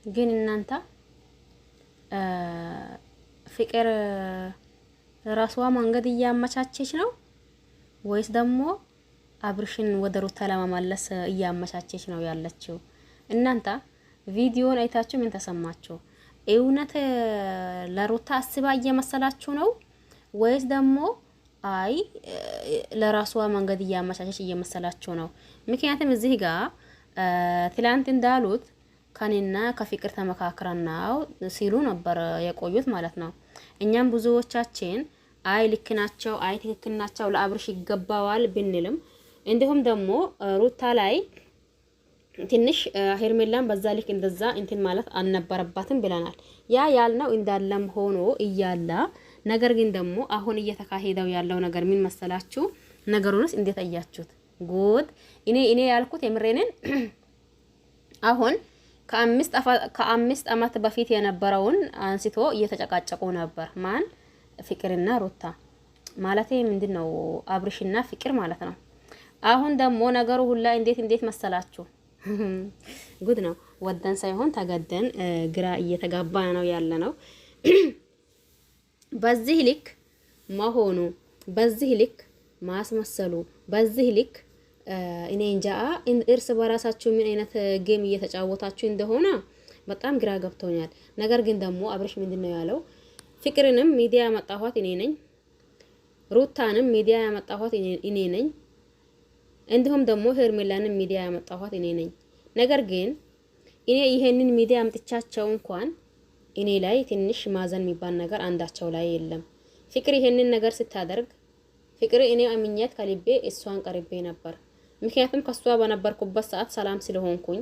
ግን እናንተ ፍቅር ራስዋ መንገድ እያመቻቸች ነው ወይስ ደግሞ አብርሽን ወደ ሩታ ለማመለስ እያመቻቸች ነው ያለችው? እናንተ ቪዲዮን አይታችሁ ምን ተሰማችሁ? እውነት ለሩታ አስባ እየመሰላችሁ ነው ወይስ ደግሞ አይ ለራስዋ መንገድ እያመቻቸች እየመሰላችሁ ነው? ምክንያቱም እዚህ ጋር ትላንት እንዳሉት ከኔና ከፍቅር ተመካክረናው ሲሉ ነበር የቆዩት ማለት ነው። እኛም ብዙዎቻችን አይ ልክ ናቸው፣ አይ ትክክል ናቸው፣ ለአብርሽ ይገባዋል ብንልም እንዲሁም ደግሞ ሩታ ላይ ትንሽ ሄርሜላን በዛ ልክ እንደዛ እንትን ማለት አልነበረባትም ብለናል። ያ ያልነው እንዳለም ሆኖ እያለ ነገር ግን ደግሞ አሁን እየተካሄደው ያለው ነገር ምን መሰላችሁ? ነገሩንስ እንዴት አያችሁት? ጉድ እኔ ያልኩት የምሬንን አሁን ከአምስት አመት በፊት የነበረውን አንስቶ እየተጨቃጨቁ ነበር። ማን? ፍቅርና ሩታ ማለት ምንድነው? አብርሽና ፍቅር ማለት ነው። አሁን ደግሞ ነገሩ ሁላ እንዴት መሰላችሁ? ጉድ ነው። ወደን ሳይሆን ተገደን ግራ እየተጋባ ነው ያለ ነው። በዚህ ልክ መሆኑ፣ በዚህ ልክ ማስመሰሉ፣ በዚህ ልክ እኔ እንጃ እርስ በራሳችሁ ምን አይነት ጌም እየተጫወታችሁ እንደሆነ በጣም ግራ ገብቶኛል። ነገር ግን ደግሞ አብርሽ ምንድነው ያለው? ፍቅርንም ሚዲያ ያመጣኋት እኔ ነኝ፣ ሩታንም ሚዲያ ያመጣኋት እኔ ነኝ፣ እንዲሁም ደግሞ ሄርሜላንም ሚዲያ ያመጣኋት እኔ ነኝ። ነገር ግን እኔ ይሄንን ሚዲያ አምጥቻቸው እንኳን እኔ ላይ ትንሽ ማዘን የሚባል ነገር አንዳቸው ላይ የለም። ፍቅር ይሄንን ነገር ስታደርግ ፍቅር እኔ አምኛት ከልቤ እሷን ቀርቤ ነበር። ምክንያቱም ከሷ በነበርኩበት ሰዓት ሰላም ስለሆንኩኝ፣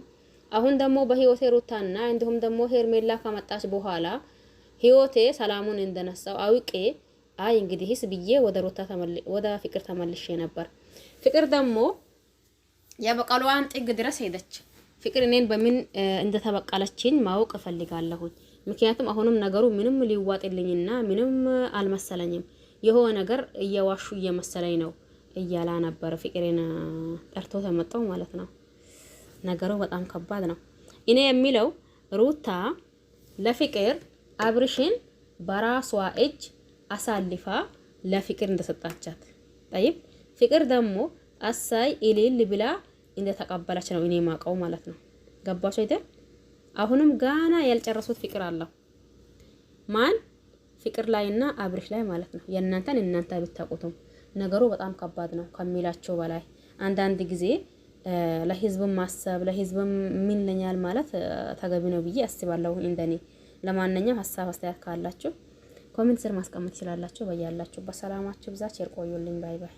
አሁን ደግሞ በህይወቴ ሩታና እንዲሁም ደግሞ ሄርሜላ ከመጣች በኋላ ህይወቴ ሰላሙን እንደነሳው አውቄ አይ እንግዲህስ ብዬ ወደ ፍቅር ተመልሼ ነበር። ፍቅር ደግሞ የበቀሏን ጥግ ድረስ ሄደች። ፍቅር እኔን በምን እንደተበቀለችኝ ማወቅ እፈልጋለሁ። ምክንያቱም አሁንም ነገሩ ምንም ሊዋጥልኝና ምንም አልመሰለኝም። የሆነ ነገር እየዋሹ እየመሰለኝ ነው እያላ ነበር። ፍቅሬን ጠርቶ ተመጣው ማለት ነው። ነገሩ በጣም ከባድ ነው። እኔ የሚለው ሩታ ለፍቅር አብርሽን በራሷ እጅ አሳልፋ ለፍቅር እንደሰጣቻት ጠይብ፣ ፍቅር ደግሞ አሳይ ኢሊል ብላ እንደተቀበለች ነው እኔ ማቀው ማለት ነው። ገባሽ አይደል? አሁንም ጋና ያልጨረሱት ፍቅር አለው። ማን? ፍቅር ላይና አብርሽ ላይ ማለት ነው። እናንተ ብታውቁትም ነገሩ በጣም ከባድ ነው ከሚላቸው በላይ። አንዳንድ ጊዜ ለህዝብም ማሰብ ለህዝብም ምን ለኛል ማለት ተገቢ ነው ብዬ አስባለሁ እንደኔ። ለማንኛውም ሀሳብ አስተያየት ካላችሁ ኮሜንት ስር ማስቀመጥ ትችላላችሁ። በያላችሁ በሰላማችሁ ብዛት ይርቆዩልኝ። ባይ ባይ።